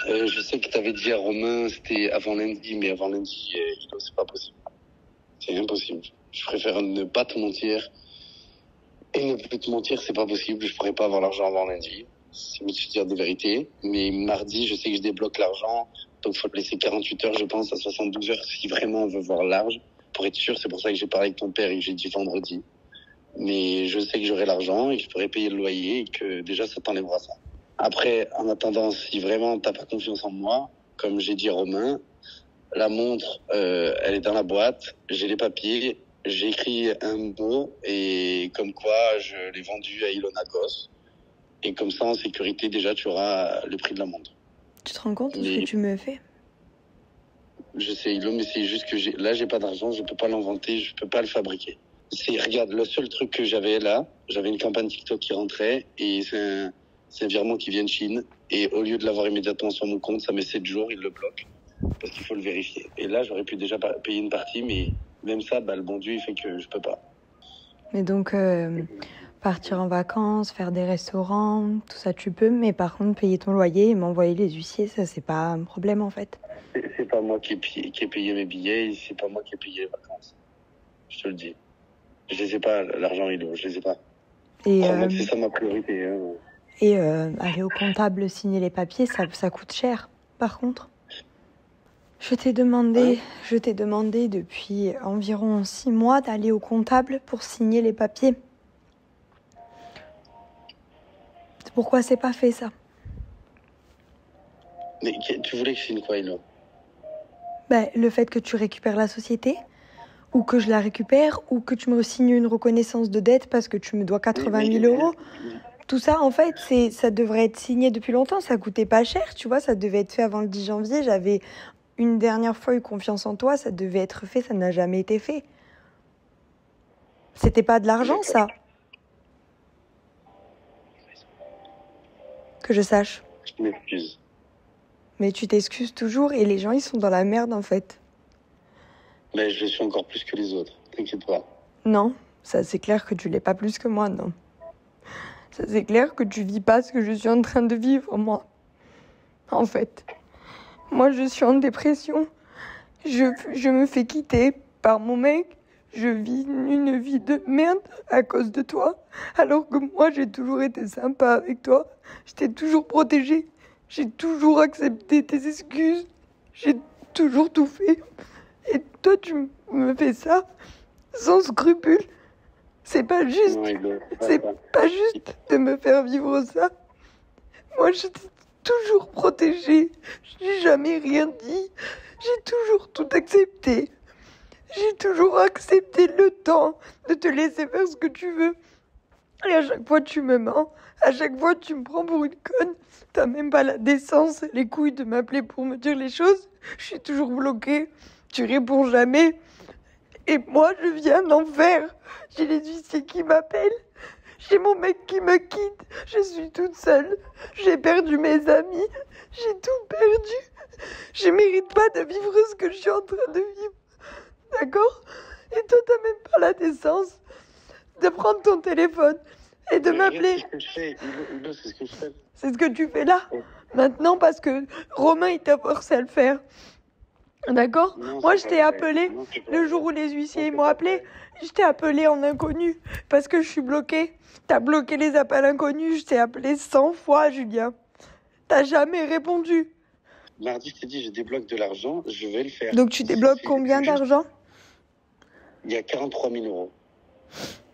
Je sais que tu avais dit à Romain, c'était avant lundi, mais avant lundi, c'est pas possible. C'est impossible. Je préfère ne pas te mentir. Et ne plus te mentir, c'est pas possible. Je pourrais pas avoir l'argent avant lundi. C'est mieux de se dire des vérités. Mais mardi, je sais que je débloque l'argent. Donc, il faut laisser 48 heures, je pense, à 72 heures, si vraiment on veut voir large. Pour être sûr, c'est pour ça que j'ai parlé avec ton père et que j'ai dit vendredi. Mais je sais que j'aurai l'argent et que je pourrai payer le loyer et que déjà, ça t'enlèvera ça. Après, en attendant, si vraiment t'as pas confiance en moi, comme j'ai dit à Romain, la montre, elle est dans la boîte, j'ai les papiers, j'ai écrit un mot et comme quoi je l'ai vendu à Ilona Goss. Et comme ça, en sécurité, déjà, tu auras le prix de la montre. Tu te rends compte de ce que tu me fais? Je sais, Ilo, mais c'est juste que là, j'ai pas d'argent, je peux pas l'inventer, je peux pas le fabriquer. Regarde, le seul truc que j'avais là, j'avais une campagne TikTok qui rentrait et c'est un virement qui vient de Chine. Et au lieu de l'avoir immédiatement sur mon compte, ça met 7 jours, il le bloque. Parce qu'il faut le vérifier. Et là, j'aurais pu déjà payer une partie, mais même ça, le bon Dieu, il fait que je peux pas. Mais donc, partir en vacances, faire des restaurants, tout ça tu peux, mais par contre, payer ton loyer et m'envoyer les huissiers, ça, c'est pas un problème en fait. C'est pas moi qui ai payé mes billets, c'est pas moi qui ai payé les vacances. Je te le dis. Je les ai pas, l'argent, je les ai pas. Et c'est ça ma priorité. Hein. Et aller au comptable signer les papiers, ça coûte cher. Par contre, je t'ai demandé depuis environ 6 mois d'aller au comptable pour signer les papiers. Pourquoi c'est pas fait ça? Mais tu voulais que je signe quoi, Ilo? Le fait que tu récupères la société, ou que je la récupère, ou que tu me signes une reconnaissance de dette parce que tu me dois 80 000 euros. Tout ça, en fait, ça devrait être signé depuis longtemps. Ça coûtait pas cher, tu vois. Ça devait être fait avant le 10 janvier. J'avais une dernière fois eu confiance en toi. Ça devait être fait. Ça n'a jamais été fait. C'était pas de l'argent, ça. Que je sache. Je m'excuse. Mais tu t'excuses toujours et les gens, ils sont dans la merde, en fait. Mais je le suis encore plus que les autres. T'inquiète pas. Non, ça c'est clair que tu l'es pas plus que moi, non. Ça c'est clair que tu vis pas ce que je suis en train de vivre, moi. En fait, moi je suis en dépression. Je me fais quitter par mon mec. Je vis une vie de merde à cause de toi. Alors que moi j'ai toujours été sympa avec toi. Je t'ai toujours protégée. J'ai toujours accepté tes excuses. J'ai toujours tout fait. Et toi tu me fais ça sans scrupule. C'est pas juste. C'est pas juste de me faire vivre ça. Moi, je t'ai toujours protégée. Je n'ai jamais rien dit. J'ai toujours tout accepté. J'ai toujours accepté le temps de te laisser faire ce que tu veux. Et à chaque fois, tu me mens. À chaque fois, tu me prends pour une conne. T'as même pas la décence, les couilles de m'appeler pour me dire les choses. Je suis toujours bloquée. Tu réponds jamais. Et moi, je viens d'en faire. J'ai les huissiers qui m'appellent. J'ai mon mec qui me quitte. Je suis toute seule. J'ai perdu mes amis. J'ai tout perdu. Je mérite pas de vivre ce que je suis en train de vivre. D'accord? Et toi, t'as même pas la décence de prendre ton téléphone et de m'appeler. C'est ce que je fais. C'est ce que je fais. C'est ce que tu fais là. Maintenant, parce que Romain, il t'a forcé à le faire. D'accord? Moi, je t'ai appelé le jour où les huissiers m'ont appelé. Je t'ai appelé en inconnu parce que je suis bloquée. T'as bloqué les appels inconnus. Je t'ai appelé 100 fois, Julien. T'as jamais répondu. Mardi, je t'ai dit, je débloque de l'argent. Je vais le faire. Donc, tu débloques combien d'argent? Il y a 43 000 euros.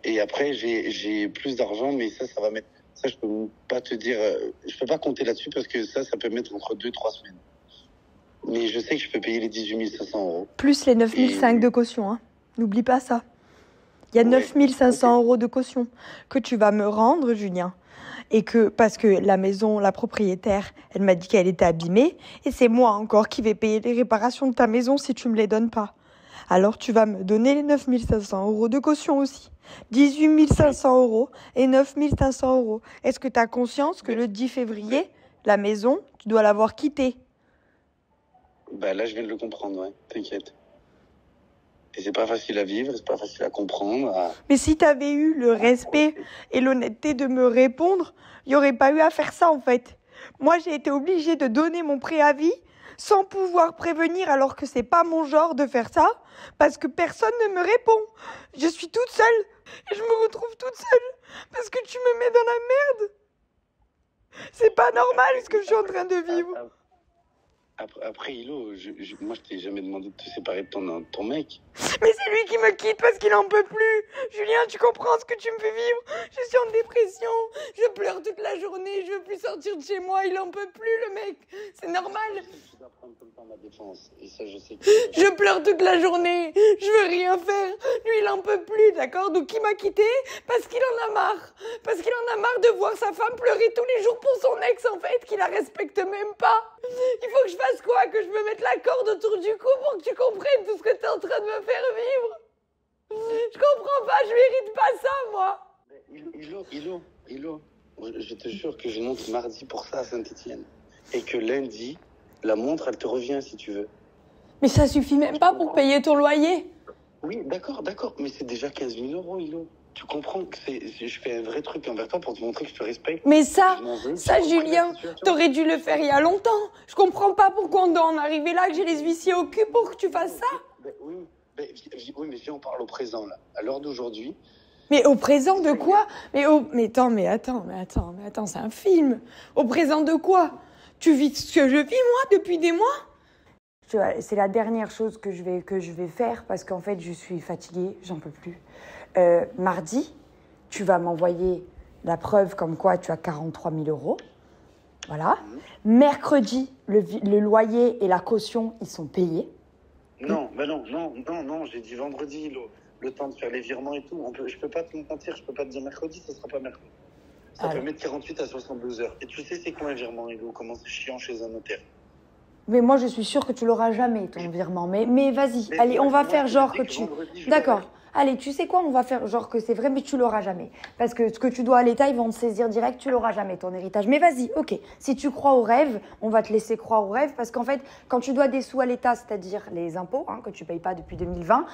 Et après, j'ai plus d'argent, mais ça va mettre... Ça, je peux pas te dire... Je peux pas compter là-dessus parce que ça peut mettre entre 2-3 semaines. Mais je sais que je peux payer les 18 500 euros. Plus les 9 500 de caution, hein. N'oublie pas ça. Il y a 9 500 euros de caution que tu vas me rendre, Julien. Et parce que la maison, la propriétaire, elle m'a dit qu'elle était abîmée. Et c'est moi encore qui vais payer les réparations de ta maison si tu me les donnes pas. Alors tu vas me donner les 9 500 euros de caution aussi. 18 500 euros et 9 500 euros. Est-ce que tu as conscience que le 10 février, la maison, tu dois l'avoir quittée? Là, je viens de le comprendre, ouais. T'inquiète. Et c'est pas facile à vivre, c'est pas facile à comprendre. Mais si t'avais eu le respect et l'honnêteté de me répondre, il n'y aurait pas eu à faire ça, en fait. Moi, j'ai été obligée de donner mon préavis sans pouvoir prévenir alors que c'est pas mon genre de faire ça parce que personne ne me répond. Je suis toute seule et je me retrouve toute seule parce que tu me mets dans la merde. C'est pas normal ce que je suis en train de vivre. Après, Hilo, moi, je t'ai jamais demandé de te séparer de ton mec. Mais c'est lui qui me quitte parce qu'il en peut plus. Julien, tu comprends ce que tu me fais vivre? Je suis en dépression. Je pleure toute la journée. Je veux plus sortir de chez moi. Il en peut plus, le mec. C'est normal. Tu dois prendre tout le temps ma défense. Et ça, je sais que... Je pleure toute la journée. Je veux rien faire. Lui, il en peut plus, d'accord? Donc, il m'a quitté parce qu'il en a marre. Parce qu'il en a marre de voir sa femme pleurer tous les jours pour son ex, en fait, qui la respecte même pas. Il faut que je fasse quoi? Que je me mette la corde autour du cou pour que tu comprennes tout ce que tu es en train de me faire vivre? Je comprends pas, je mérite pas ça, moi. Hilo, je te jure que je monte mardi pour ça à Saint-Étienne. Et que lundi, la montre, elle te revient si tu veux. Mais ça suffit même pas pour payer ton loyer. Oui, d'accord, mais c'est déjà 15 000 euros, Hilo. Tu comprends que je fais un vrai truc envers toi pour te montrer que je te respecte. Mais ça, Julien, t'aurais dû le faire il y a longtemps. Je comprends pas pourquoi on doit en arriver là, que j'ai les huissiers au cul pour que tu fasses ça. Oui, mais si on parle au présent, là, à l'heure d'aujourd'hui... Mais au présent de quoi? Mais attends, c'est un film. Au présent de quoi? Tu vis ce que je vis, moi, depuis des mois? C'est la dernière chose que je vais faire parce qu'en fait, je suis fatiguée, j'en peux plus. Mardi, tu vas m'envoyer la preuve comme quoi tu as 43 000 euros. Voilà. Mercredi, le loyer et la caution, ils sont payés. Non, j'ai dit vendredi, Hilo. Le temps de faire les virements et tout. Je peux pas te mentir, je peux pas te dire mercredi, ça sera pas mercredi. Ça peut mettre 48 à 72 heures. Et tu sais, c'est quoi un virement, Hilo? Comment c'est chiant chez un notaire? Mais moi, je suis sûre que tu l'auras jamais, ton virement. Mais vas-y, allez, on va faire genre que tu... D'accord. Allez, tu sais quoi, on va faire genre que c'est vrai, mais tu l'auras jamais. Parce que ce que tu dois à l'État, ils vont te saisir direct, tu l'auras jamais, ton héritage. Mais vas-y, ok. Si tu crois au rêve, on va te laisser croire au rêve. Parce qu'en fait, quand tu dois des sous à l'État, c'est-à-dire les impôts, que tu ne payes pas depuis 2020,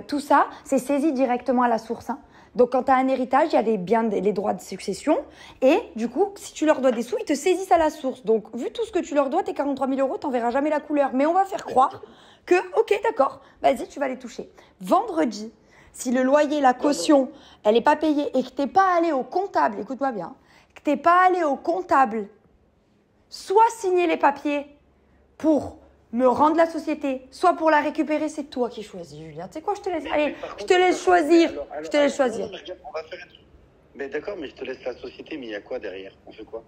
tout ça, c'est saisi directement à la source. Donc, quand tu as un héritage, il y a les biens, les droits de succession. Et du coup, si tu leur dois des sous, ils te saisissent à la source. Donc, vu tout ce que tu leur dois, tes 43 000 euros, tu n'en verras jamais la couleur. Mais on va faire croire que, ok, d'accord, vas-y, tu vas les toucher. Vendredi, si le loyer, la caution, elle n'est pas payée et que tu n'es pas allé au comptable, écoute-moi bien, que tu n'es pas allé au comptable, soit signer les papiers pour me rendre la société, soit pour la récupérer, c'est toi qui choisis, Julien. Tu sais quoi, je te laisse, allez, je te laisse choisir. Je te laisse choisir. On va faire un truc. Mais d'accord, mais je te laisse la société, mais il y a quoi derrière? On fait quoi?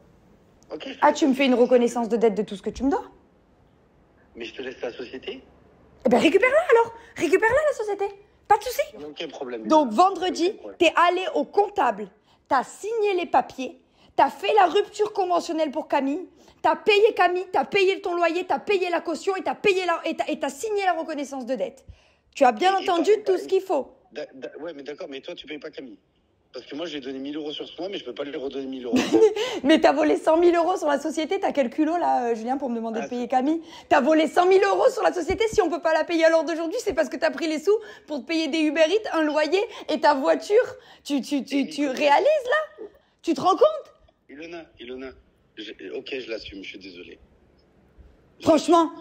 Okay, tu me fais une reconnaissance de dette de tout ce que tu me dois? Mais je te laisse la société? Eh bien, récupère-la alors. Récupère-la, la société. Pas de souci. Il n'y a aucun problème. Donc, vendredi, tu es allé au comptable, tu as signé les papiers, tu as fait la rupture conventionnelle pour Camille, tu as payé Camille, tu as payé ton loyer, tu as payé la caution et tu as signé la reconnaissance de dette. Tu as bien entendu tout ce qu'il faut. Ouais, mais d'accord, mais toi, tu payes pas Camille. Parce que moi, j'ai donné 1 000 euros sur ce mois, mais je peux pas lui redonner 1 000 euros. Mais t'as volé 100 000 euros sur la société, t'as quel culot là, Julien, pour me demander de payer Camille? T'as volé 100 000 euros sur la société, si on peut pas la payer à l'heure d'aujourd'hui, c'est parce que t'as pris les sous pour te payer des Uber Eats, un loyer et ta voiture. Tu réalises là? Tu te rends compte? Ilona, ok, je l'assume, je suis désolé. Franchement,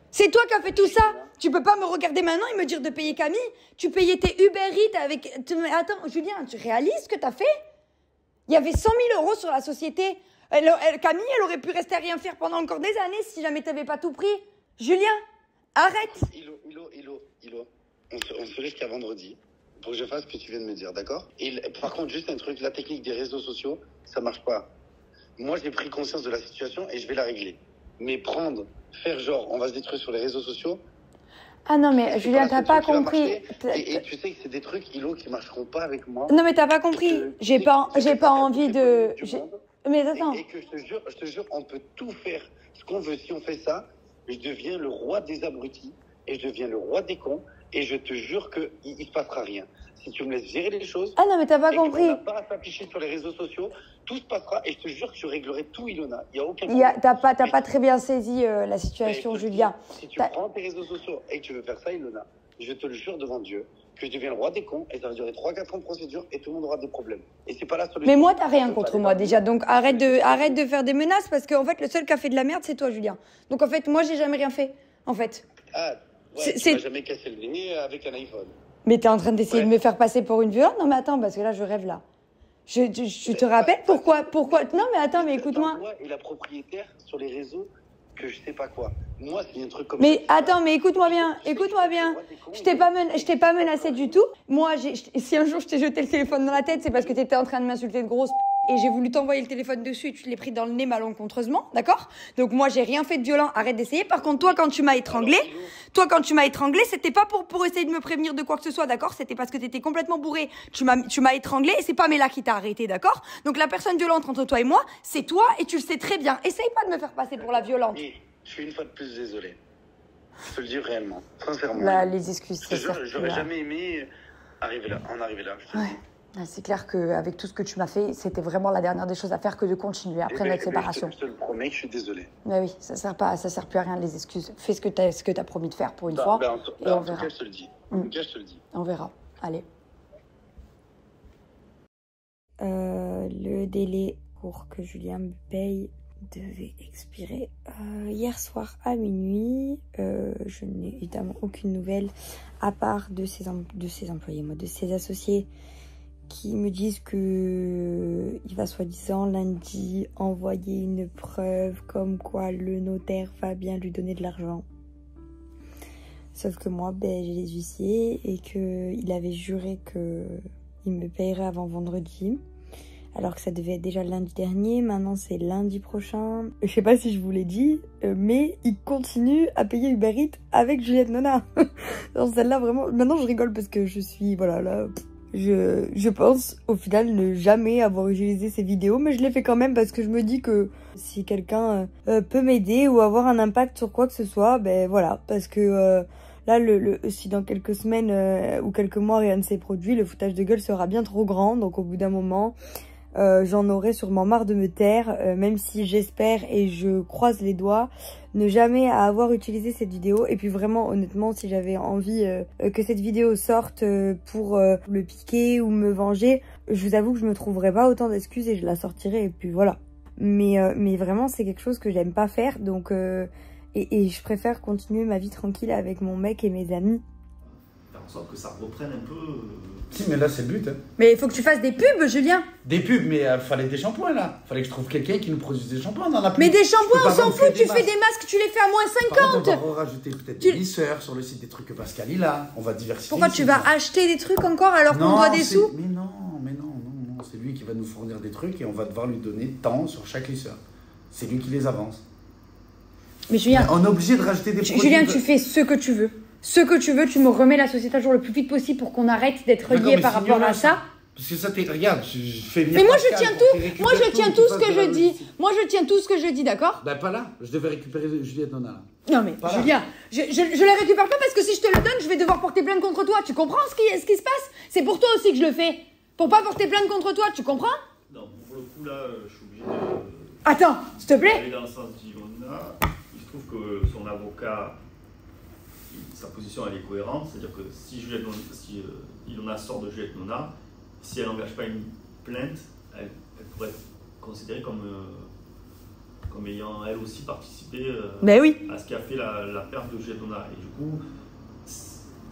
c'est toi qui as fait tout ça. Tu peux pas me regarder maintenant et me dire de payer Camille. Tu payais tes Uber Eats avec... Attends, Julien, tu réalises ce que t'as fait? Il y avait 100 000 euros sur la société. Camille, elle aurait pu rester à rien faire pendant encore des années si jamais t'avais pas tout pris. Julien, arrête. Hilo, on se laisse qu'à vendredi pour que je fasse ce que tu viens de me dire, d'accord? Et par contre, juste un truc, la technique des réseaux sociaux, ça marche pas. Moi, j'ai pris conscience de la situation et je vais la régler. Mais faire genre, on va se détruire sur les réseaux sociaux. Ah non, mais Julien, t'as pas compris. Et tu sais que c'est des trucs, Hilo, qui marcheront pas avec moi. Non, mais t'as pas compris. J'ai pas envie de... Mais attends. Et que je te jure, on peut tout faire ce qu'on veut. Si on fait ça, je deviens le roi des abrutis et je deviens le roi des cons et je te jure qu'il ne se passera rien. Si tu me laisses gérer les choses... Ah non, mais t'as pas compris. On n'a pas à s'afficher sur les réseaux sociaux, tout se passera et je te jure que je réglerai tout, Ilona. Il n'y a aucun problème. T'as pas très bien saisi la situation, Julien. Si tu prends tes réseaux sociaux et que tu veux faire ça, Ilona, je te le jure devant Dieu que je deviens le roi des cons et ça va durer 3-4 ans de procédure et tout le monde aura des problèmes. Et c'est pas la solution. Mais moi, t'as rien contre moi déjà, donc arrête de faire des menaces parce qu'en fait, le seul qui a fait de la merde, c'est toi, Julien. Donc en fait, moi, j'ai jamais rien fait, en fait. Ah, ouais, tu m'as jamais cassé le nez avec un iPhone. Mais t'es en train d'essayer de me faire passer pour une violente? Non mais attends, parce que là, je rêve là. Je te rappelle pourquoi... Non mais attends, mais écoute-moi. Et la propriétaire sur les réseaux, que je sais pas quoi. Moi, c'est un truc comme mais ça. attends, mais écoute-moi bien. Je t'ai pas menacé du tout. Moi, si un jour je t'ai jeté le téléphone dans la tête, c'est parce que t'étais en train de m'insulter de grosse et j'ai voulu t'envoyer le téléphone dessus et tu l'ai pris dans le nez malencontreusement, d'accord? Donc moi, j'ai rien fait de violent, arrête d'essayer. Par contre, toi, quand tu m'as étranglé, c'était pas pour essayer de me prévenir de quoi que ce soit, d'accord? C'était parce que t'étais complètement bourré. Tu m'as étranglé et c'est pas Mela qui t'a arrêté, d'accord? Donc la personne violente entre toi et moi, c'est toi et tu le sais très bien. Essaye pas de me faire passer pour la violente. Je suis une fois de plus désolé. Je te le dis réellement, sincèrement. Là, les excuses, c'est sûr. J'aurais jamais aimé en arriver là. Je te le dis. C'est clair qu'avec tout ce que tu m'as fait, c'était vraiment la dernière des choses à faire que de continuer après notre séparation. Je te le promets que je suis désolé. Mais oui, ça sert plus à rien les excuses. Fais ce que t'as promis de faire pour une fois. Et on verra. En tout cas, je te le dis. On verra. Allez. Le délai pour que Julien me paye devait expirer hier soir à minuit. Je n'ai évidemment aucune nouvelle à part de ses employés, de ses associés qui me disent que il va soi-disant lundi envoyer une preuve comme quoi le notaire va bien lui donner de l'argent. Sauf que moi, j'ai les huissiers et qu'il avait juré qu'il me payerait avant vendredi. Alors que ça devait être déjà lundi dernier, maintenant c'est lundi prochain. Je sais pas si je vous l'ai dit, mais il continue à payer Uber Eats avec Juliette Nona. Dans celle-là, vraiment, maintenant je rigole parce que je suis, voilà, là... Je pense au final ne jamais avoir utilisé ces vidéos, mais je l'ai fait quand même parce que je me dis que si quelqu'un peut m'aider ou avoir un impact sur quoi que ce soit, voilà, parce que là, si dans quelques semaines ou quelques mois rien ne s'est produit, le foutage de gueule sera bien trop grand, donc au bout d'un moment, j'en aurai sûrement marre de me taire, même si j'espère et je croise les doigts ne jamais avoir utilisé cette vidéo. Et puis vraiment, honnêtement, si j'avais envie que cette vidéo sorte pour le piquer ou me venger, je vous avoue que je me trouverais pas autant d'excuses et je la sortirais et puis voilà. Mais vraiment, c'est quelque chose que j'aime pas faire, donc et je préfère continuer ma vie tranquille avec mon mec et mes amis. Faire en sorte que ça reprenne un peu... Si, mais là, c'est le but. Hein. Mais il faut que tu fasses des pubs, Julien. Des pubs, mais il fallait des shampoings, là. Fallait que je trouve quelqu'un qui nous produise des shampoings. On en a plus. Mais des shampoings, on s'en fout. Tu fais des masques, tu les fais à moins 50. On va rajouter peut-être des lisseurs sur le site, des trucs que Pascal il a. On va diversifier. Pourquoi tu vas acheter des trucs encore alors qu'on doit des sous? Mais non. C'est lui qui va nous fournir des trucs et on va devoir lui donner tant sur chaque lisseur. C'est lui qui les avance. Mais Julien... on est obligé de rajouter des produits. Julien, tu fais ce que tu veux. Ce que tu veux, tu me remets la société à jour le plus vite possible pour qu'on arrête d'être reliés par rapport à ça. Parce que ça, regarde, je fais venir. Mais moi, je tiens tout. Moi, je tiens tout ce que je dis. Moi, je tiens tout ce que je dis, d'accord? Pas là. Je devais récupérer Juliette Nona là. Non, mais pas Julien, je la récupère pas parce que si je te le donne, je vais devoir porter plainte contre toi. Tu comprends ce qui se passe? C'est pour toi aussi que je le fais. Pour pas porter plainte contre toi, tu comprends? Non, pour le coup, là, je suis obligé de... Attends, s'il te plaît. Aller dans le sens d'Ilona. Il se trouve que son avocat, sa position, elle est cohérente. C'est-à-dire que si Ilona sort de Juliette Nona, si elle n'engage pas une plainte, elle pourrait être considérée comme ayant elle aussi participé à ce qui a fait la perte de Juliette Nona. Et du coup,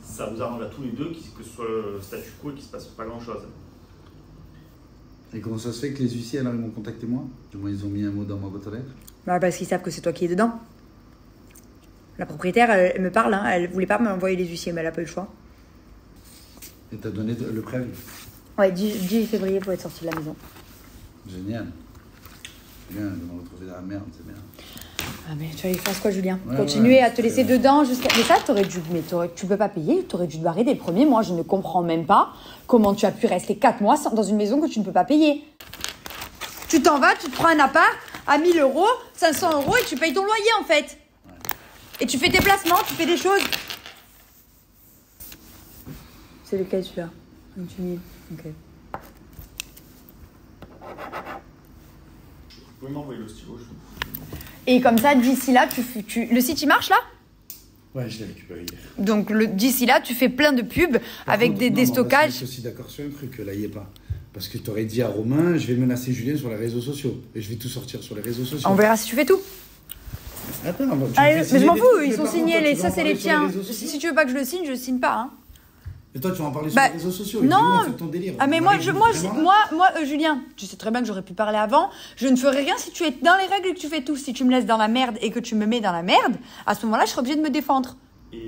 ça vous arrange à tous les deux que ce soit le statu quo et qu'il ne se passe pas grand-chose. Et comment ça se fait que les huissiers, alors, ils m'ont contacté moi? Du moins, ils ont mis un mot dans ma boîte aux lettres. Parce qu'ils savent que c'est toi qui es dedans. La propriétaire, elle me parle, hein, elle voulait pas m'envoyer les huissiers, mais elle a pas eu le choix. Et t'as donné le préavis? Ouais, 10 février pour être sorti de la maison. Génial. Bien, de me retrouver dans la merde, c'est bien. Ah mais tu vas y faire quoi, Julien? Continuer à te laisser dedans jusqu'à... Mais ça, tu peux pas payer, t'aurais dû te barrer des premiers. Moi, je ne comprends même pas comment tu as pu rester 4 mois dans une maison que tu ne peux pas payer. Tu t'en vas, tu te prends un appart à 1000 €, 500 € et tu payes ton loyer en fait. Ouais. Et tu fais tes placements, tu fais des choses. C'est lequel celui-là? 28 000, ok. Vous pouvez m'envoyer le stylo, je... Et comme ça, d'ici là, le site il marche là? Ouais, je l'ai récupéré hier. Donc d'ici là, tu fais plein de pubs avec contre, des on va stockages. se mettre aussi d'accord sur un truc, là, y est pas. Parce que tu aurais dit à Romain, je vais menacer Julien sur les réseaux sociaux. Et je vais tout sortir sur les réseaux sociaux. On verra si tu fais tout. Attends, Mais je m'en fous, ils sont signés, ça c'est les tiens. Si tu veux pas que je le signe pas. Hein. Et toi, tu vas en parler sur les réseaux sociaux. Non. C'est ton délire. Ah mais moi, Julien, tu sais très bien que j'aurais pu parler avant. Je ne ferai rien si tu es dans les règles et que tu fais tout. Si tu me laisses dans la merde et que tu me mets dans la merde, à ce moment-là, je serai obligée de me défendre. Et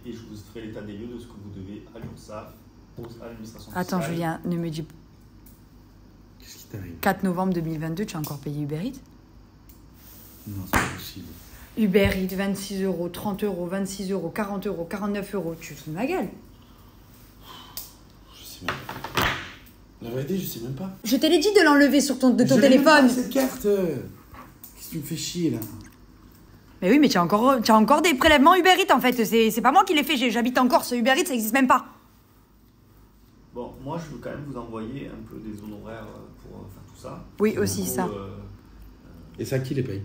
je vous ferai l'état des lieux de ce que vous devez à l'URSSAF, à l'administration fiscale. Attends, Julien, ne me dis. Qu'est-ce qui t'arrive? 4 novembre 2022, tu as encore payé Uber Eats? Non, c'est pas possible. Uber Eats, 26 €, 30 €, 26 €, 40 €, 49 €. Tu te fous de ma gueule? Je sais même pas. La vérité, je sais même pas. Je t'ai dit de l'enlever de ton Même téléphone. pas cette carte. Qu'est-ce que tu me fais chier là? Mais oui, mais tu as encore des prélèvements Uber Eats en fait. C'est pas moi qui les fais. J'habite en Corse. Uber Eats, ça n'existe même pas. Bon, moi je veux quand même vous envoyer un peu des honoraires pour faire tout ça. Oui, aussi ça. Et ça, qui les paye?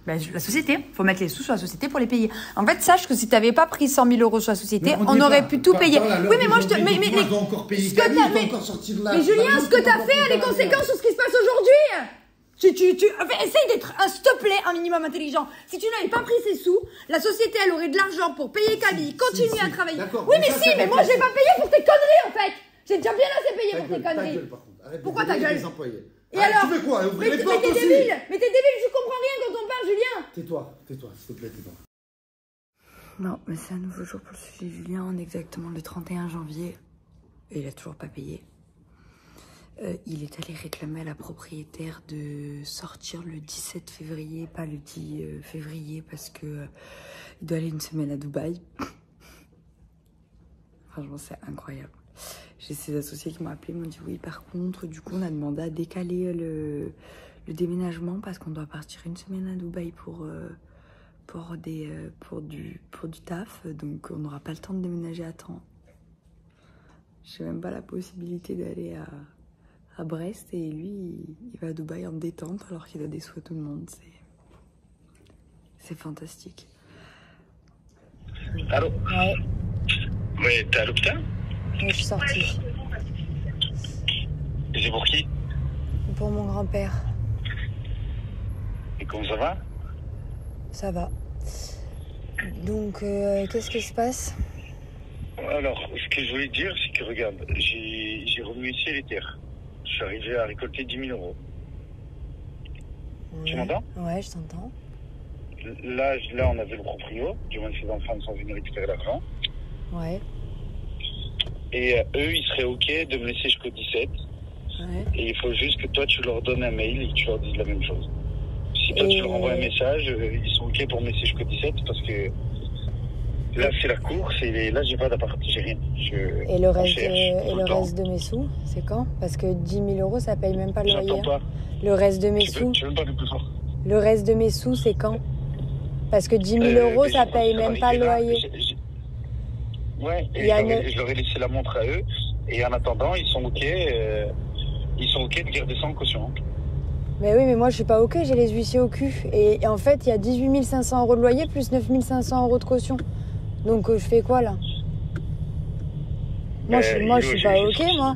Ben, la société. Faut mettre les sous sur la société pour les payer. En fait, sache que si t'avais pas pris 100 000 € sur la société, on aurait pu tout payer. Oui, mais moi je te. Mais encore payer ce que t'as. Mais Julien, ce que t'as fait a des conséquences sur ce qui se passe aujourd'hui. Essaye d'être, s'il te plaît, un minimum intelligent. Si tu n'avais pas pris ces sous, la société, elle aurait de l'argent pour payer Camille, continuer à travailler. Oui, mais si, mais moi, j'ai pas payé pour tes conneries, en fait. J'ai déjà bien assez payé pour tes conneries. Pourquoi ta gueule? Et alors? Tu fais quoi? Mais t'es débile. Mais t'es débile, je comprends rien quand on parle, Julien. Tais-toi, s'il te plaît, tais-toi. Non, mais c'est un nouveau jour pour le sujet Julien. On est exactement le 31 janvier. Et il a toujours pas payé. Il est allé réclamer à la propriétaire de sortir le 17 février, pas le 10 février, parce que il doit aller une semaine à Dubaï. Franchement, c'est incroyable. J'ai ses associés qui m'ont appelé, m'ont dit oui, par contre, du coup, on a demandé à décaler le déménagement parce qu'on doit partir une semaine à Dubaï pour du taf, donc on n'aura pas le temps de déménager à temps. J'ai même pas la possibilité d'aller à Brest et lui, il va à Dubaï en détente alors qu'il a des sous à tout le monde. C'est fantastique. Allô? Ouais, Ouais, t'es à l'hôpital? je suis sortie. Et c'est pour qui? Pour mon grand-père. Et comment ça va? Ça va. Donc, qu'est-ce qui se passe? Alors, ce que je voulais te dire, c'est que regarde, j'ai remué ciel et terre. Je suis arrivé à récolter 10 000 €. Ouais. Tu m'entends? Ouais, je t'entends. Là, on avait le proprio, du moins ses enfants sont venus récupérer l'argent. Ouais. Et eux, ils seraient OK de me laisser jusqu'au 17. Ouais. Et il faut juste que toi, tu leur donnes un mail et que tu leur dises la même chose. Si toi, tu leur envoies un message, ils sont OK pour me laisser jusqu'au 17 parce que là, c'est la course et là, j'ai pas d'appart, j'ai rien. Et le reste de mes sous, c'est quand? Parce que 10 000 €, ça paye même pas le loyer. J'entends pas. Le reste de mes sous. Tu veux me parler plus fort? Le reste de mes sous, c'est quand? Parce que 10 000 €, ça paye même pas le loyer. Ouais, et je leur ai laissé la montre à eux. Et en attendant, ils sont OK de garder ça en caution. Mais oui, mais moi, je suis pas OK, j'ai les huissiers au cul. Et en fait, il y a 18 500 € de loyer plus 9 500 € de caution. Donc, je fais quoi, là? Moi, je suis pas OK, moi.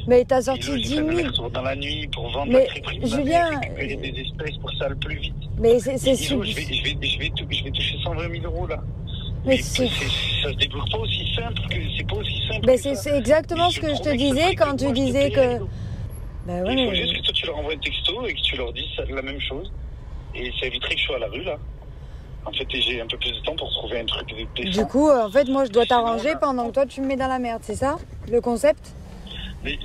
Mais t'as sorti 10 000. Dans la nuit pour vendre mais la crêperie, Julien, récupérer des espèces pour ça le plus vite. Mais c'est je vais toucher 120 000 € là. Mais ça se débloque pas aussi simple que c'est pas aussi simple. Mais c'est exactement ce que je te disais quand tu disais que. Bah ouais, il faut juste que toi tu leur envoies un texto et que tu leur dises la même chose. Et ça éviterait que je sois à la rue là. En fait, j'ai un peu plus de temps pour trouver un truc décent. Du coup, en fait, moi je dois t'arranger pendant que toi tu me mets dans la merde, c'est ça le concept? Mais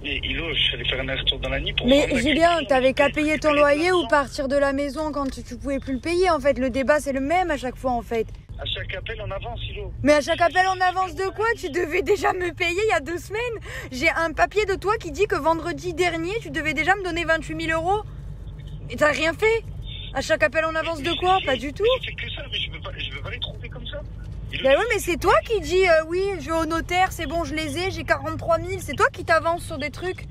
Ilo, je suis allé faire un aller-retour dans la nuit pour. Mais Julien, t'avais qu'à payer ton loyer ou partir de la maison quand tu pouvais plus le payer. En fait, le débat c'est le même à chaque fois en fait. À chaque appel on avance, Ilo. Mais à chaque appel on avance de quoi? Tu devais déjà me payer il y a 2 semaines. J'ai un papier de toi qui dit que vendredi dernier tu devais déjà me donner 28 000 €. Et t'as rien fait? À chaque appel on avance de quoi? Pas du tout. Je fais que ça, mais je veux pas les trouver comme ça. Ben oui, mais c'est toi qui dis oui, je vais au notaire, c'est bon, je les ai, j'ai 43 000. C'est toi qui t'avances sur des trucs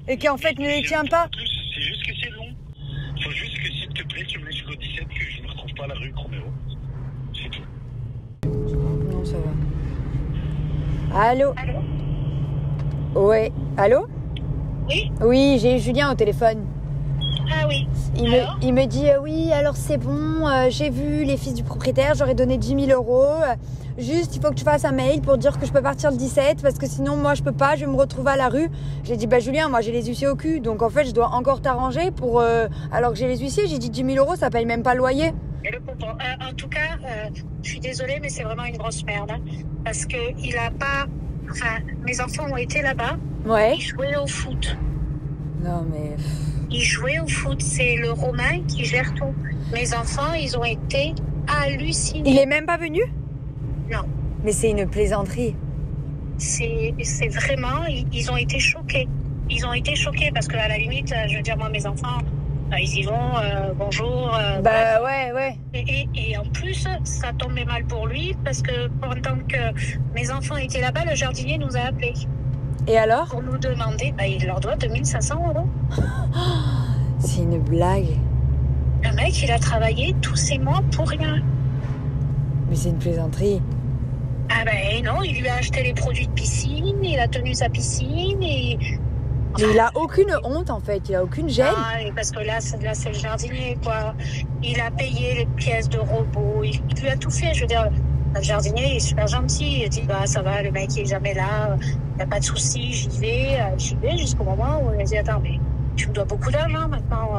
et qui en fait ne les tient pas. C'est juste que c'est long. Il faut juste que s'il te plaît, tu me laisses jusqu'au 17 que je me retrouve pas à la rue Croméo. C'est tout. Non, ça va. Allô? Ouais. Allô? Oui? Oui, j'ai eu Julien au téléphone. Ah oui. Il me dit oui, alors c'est bon, j'ai vu les fils du propriétaire, j'aurais donné 10 000 euros. Juste, il faut que tu fasses un mail pour dire que je peux partir le 17 parce que sinon, moi, je peux pas, je vais me retrouver à la rue. J'ai dit, bah Julien, moi, j'ai les huissiers au cul, donc en fait, je dois encore t'arranger pour. Alors que j'ai les huissiers, j'ai dit 10 000 euros, ça paye même pas le loyer. Et le comprends. En tout cas, je suis désolée, mais c'est vraiment une grosse merde. Hein, parce que il a pas. Enfin, mes enfants ont été là-bas. Ouais. Ils jouaient au foot. Non, mais. Ils jouaient au foot. C'est le Romain qui gère tout. Mes enfants, ils ont été hallucinés. Il est même pas venu? Non. Mais c'est une plaisanterie. C'est vraiment. Ils ont été choqués. Ils ont été choqués parce qu'à la limite, je veux dire, moi, mes enfants. Ils y vont, bonjour. Bah ouais. Et en plus, ça tombait mal pour lui parce que pendant que mes enfants étaient là-bas, le jardinier nous a appelés. Et alors? Pour nous demander, il leur doit 2500 euros. C'est une blague. Le mec, il a travaillé tous ces mois pour rien. Mais c'est une plaisanterie. Ah ben non, il lui a acheté les produits de piscine, il a tenu sa piscine et... Mais il a aucune honte en fait, il a aucune gêne. Ah, parce que là c'est le jardinier quoi. Il a payé les pièces de robot, il lui a tout fait. Je veux dire, le jardinier il est super gentil. Il dit bah ça va, le mec il est jamais là, il n'y a pas de souci, j'y vais jusqu'au moment où il a dit attends mais tu me dois beaucoup d'argent maintenant.